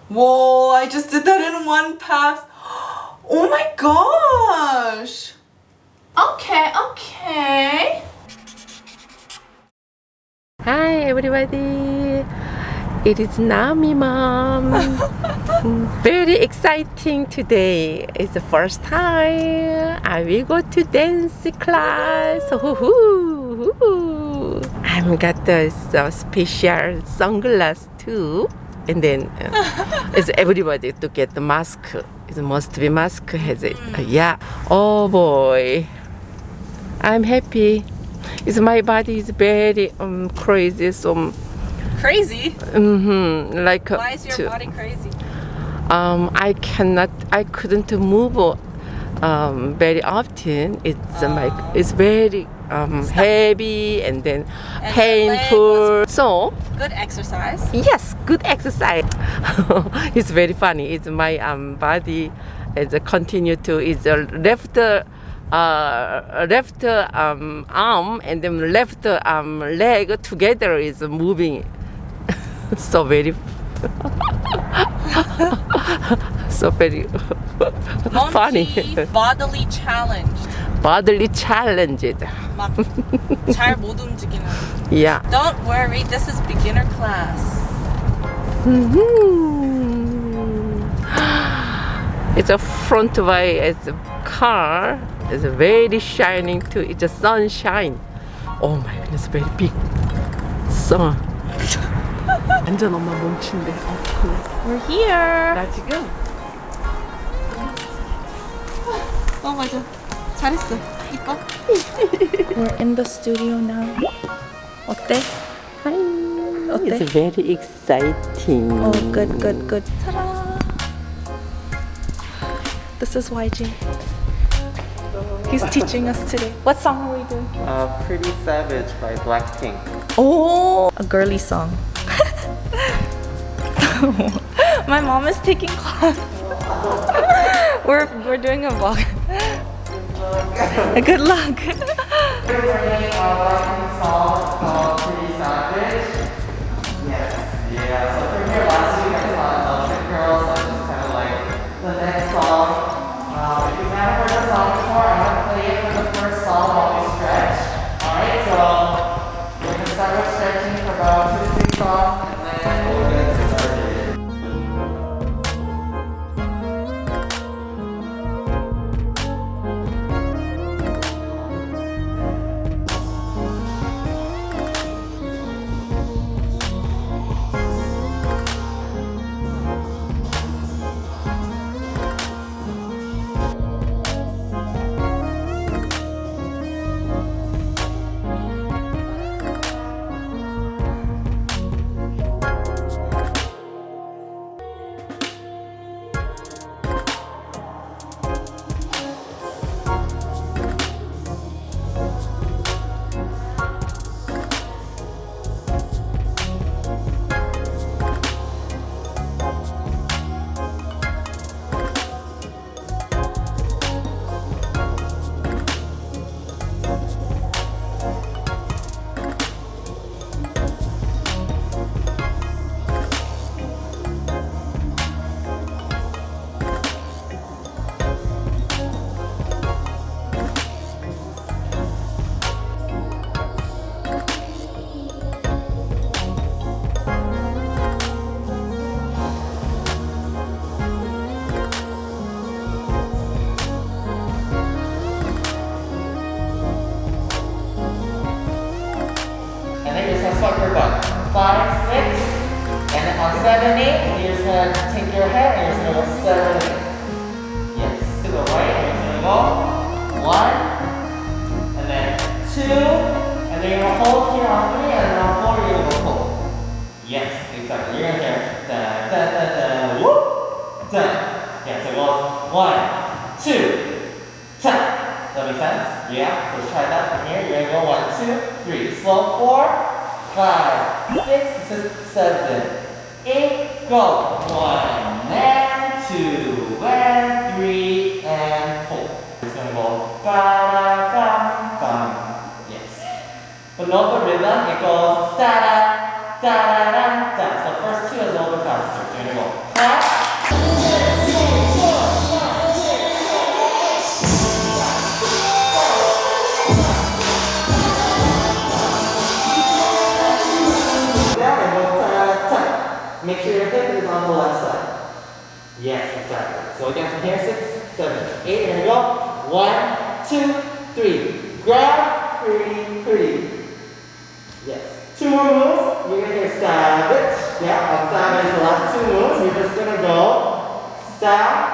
Whoa, I just did that in one pass. Oh my gosh. Okay. Hi everybody, it is Nami mom. Very exciting today. It's the first time I will go to dance class. I'm got the special sunglass too. And then it's everybody to get the mask. It must be mask has it. Yeah. Oh boy, I'm happy. It's my body is very crazy. So Crazy? like Why is your body crazy? I couldn't move very often. It's very heavy and then And painful. So Good exercise. yes, good exercise. It's very funny. It's my body is continue to is left arm and then left leg together is moving. So very so very funny. Bodily challenged. Bodily challenged. 막 잘 못 움직이는. Yeah. Don't worry, this is beginner class. It's a front by it's a car. It's very shining too. It's a sunshine. Oh my goodness, very big sun. 완전 엄마 멈춘대. We're here. 나 지금 맞아. 잘했어. 이뻐. We're in the studio now. 어때? 어때? it's very exciting. Oh, good. Ta-da! This is YG. He's teaching us today. What song are we doing? Pretty Savage by Blackpink. Oh, a girly song. My mom is taking class. We're doing a vlog. Good luck. We're bringing a Blackpink song called Pretty Savage. Yes. Yeah, so from here last week I taught Electric Girls, so it's kind of like the next song. If you've never heard the song before, I'm going to play it for the first song while we stretch. Alright, so we're going to start with stretching for about 2 to 3 songs, and then we'll get started. Fuck your butt. 5, 6, and then on 7, 8, you're just gonna take your head and you're just gonna go 7, 8. Yes. To the right, and you're gonna go 1, and then 2, and then you're gonna hold here on 3, and then on 4, you're gonna go pull. Yes, exactly. You're gonna hear da da da da whoop da. Yeah, so it goes 1, 2, ta. Does that make sense? Yeah. So let's try that from here. You're gonna go 1, 2, 3. Slow 4. 5, 6, 7, 8, go. 1 and 2 and 3 and 4. It's gonna go ba da bum bum. Yes. But note the rhythm. It goes da da da da da. So first two is a little bit faster. Here we go. Clap. Down and go ta-ta. Make sure your hip is on the left side. Yes, exactly. So again from here, 6, 7, 8. Here we go. 1, 2, 3. Grab, pretty. Yes. 2 more moves. You're gonna hear savage. Yeah, on savage, the last 2 moves. You're just gonna go savage.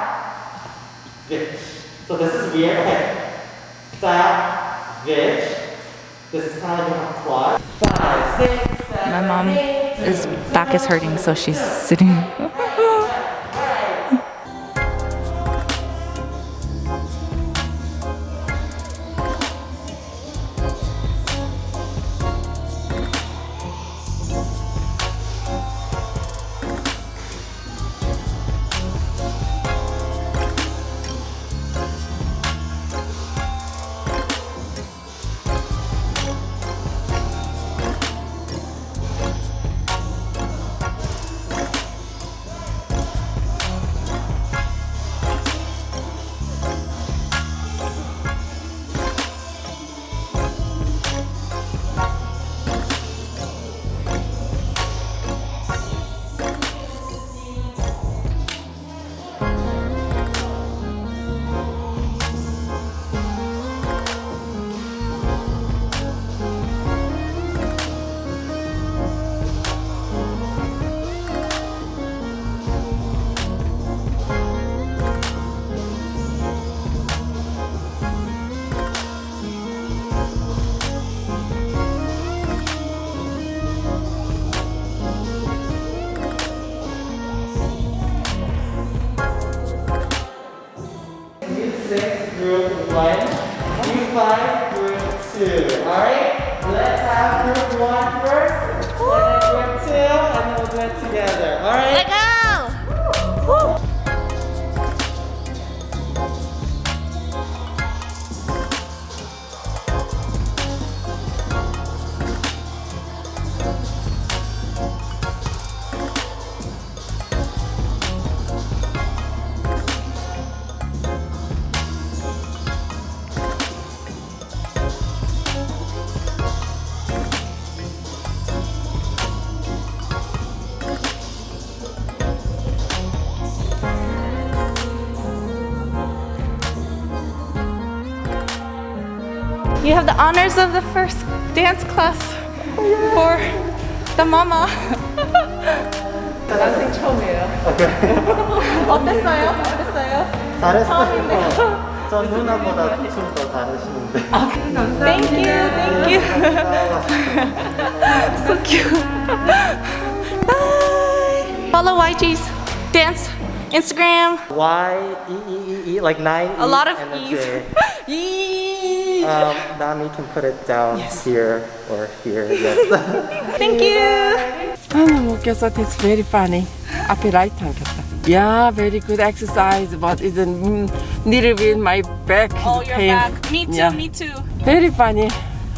So this is weird. Okay. Savage. This is kind of like a quad. 5, 6, 7. My mom is back is hurting, so she's sitting. Group 1, group 5, group 2. Alright? Let's have group 1 first, and then group 2, and then we'll do it together. Alright? Let go! Woo! You have the honors of the first dance class for the mama. 난생 처음이에요. 어땠어요? 어땠어요? 잘했어요. 저 누나보다 좀 더 잘하시는데. Thank you. So cute. Bye. Follow YG's dance Instagram. Y-E-E-E-E, like 9 A lot of and a E's. J. Yee. Nami can put it down here or here. Yes. Thank you. 아, 너무 웃겨서 that's very funny. 앞에 라이트 안 켰다. Yeah, very good exercise, but it's a little bit my back Oh, is your pain. back. Me too. Yeah. Me too. Very funny.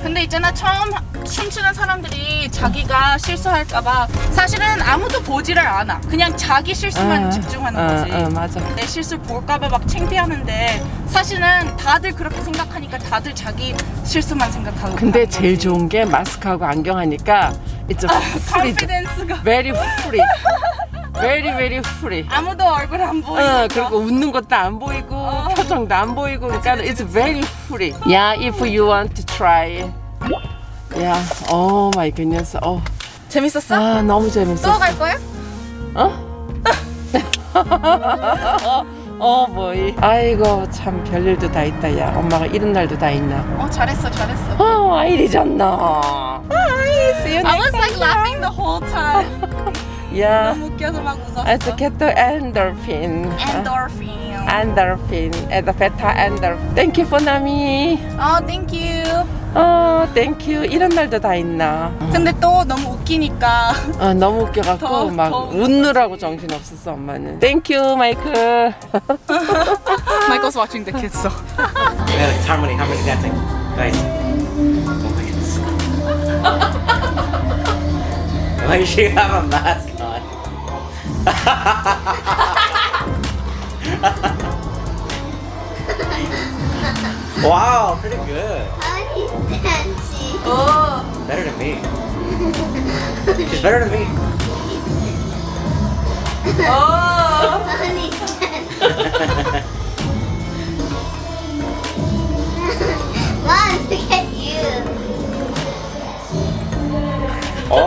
근데 있잖아, 처음 춤추는 사람들이 자기가 실수할까봐 사실은 아무도 보지를 않아. 그냥 자기 실수만 집중하는 거지. 맞아. 내 실수 볼까봐 막 창피하는데 사실은 다들 그렇게 생각하니까 다들 자기 실수만 생각하고. 근데 하는 제일 거지. 좋은 게 마스크하고 안경 하니까 it's a free, 컨피던스가 very free, very free. 아무도 얼굴 안 보이니까. 그리고 웃는 것도 안 보이고 표정도 안 보이고 그러니까 it's very free. Yeah, if you want to try. Yeah, oh my goodness. 재밌었어? 아, 너무 재밌었어. 또 갈 거야? 뭐이. 아이고 참 별일도 다 있다. 야, 엄마가 이런 날도 다 있나. 잘했어. 이리잖아. See you I was next like time. laughing the whole time. Yeah, 너무 웃겨서 막 웃었어. it's get to endorphin. Endorphin. Endorphin, the beta endorphin. Thank you for Nami. Thank you. Thank you. 이런 날도 다 있나. 근데 또 너무 웃기니까 너무 웃겨갖고 더 막 웃느라고 정신 없었어 엄마는. Thank you, 마이클. Michael's watching the kids so. Yeah, it's harmony dancing. Nice. Oh my goodness. Why does she have a mask on? Wow, pretty good. Honey dancing. Oh. Better than me. She's better than me. Oh. Honey dancing. Mom, look at you. Oh.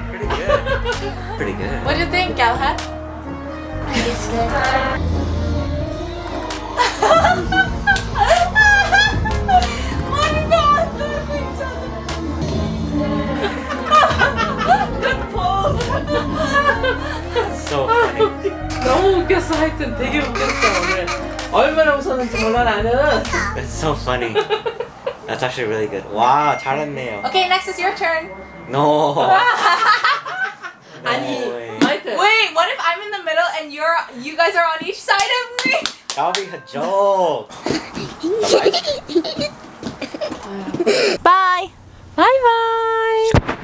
Pretty good. Pretty good. What do you think, Galahad? It's good. So funny. 너무 웃겼어. 하여튼 되게 웃겼어 오늘. 얼마나 웃었는지 몰라 나는. It's so funny. That's actually really good. Wow, 잘했네요. Okay, next is your turn. No. 아니 No way. 마이클. Wait, what if I'm in the middle and you guys are on each side of me? That would be a joke. Bye-bye.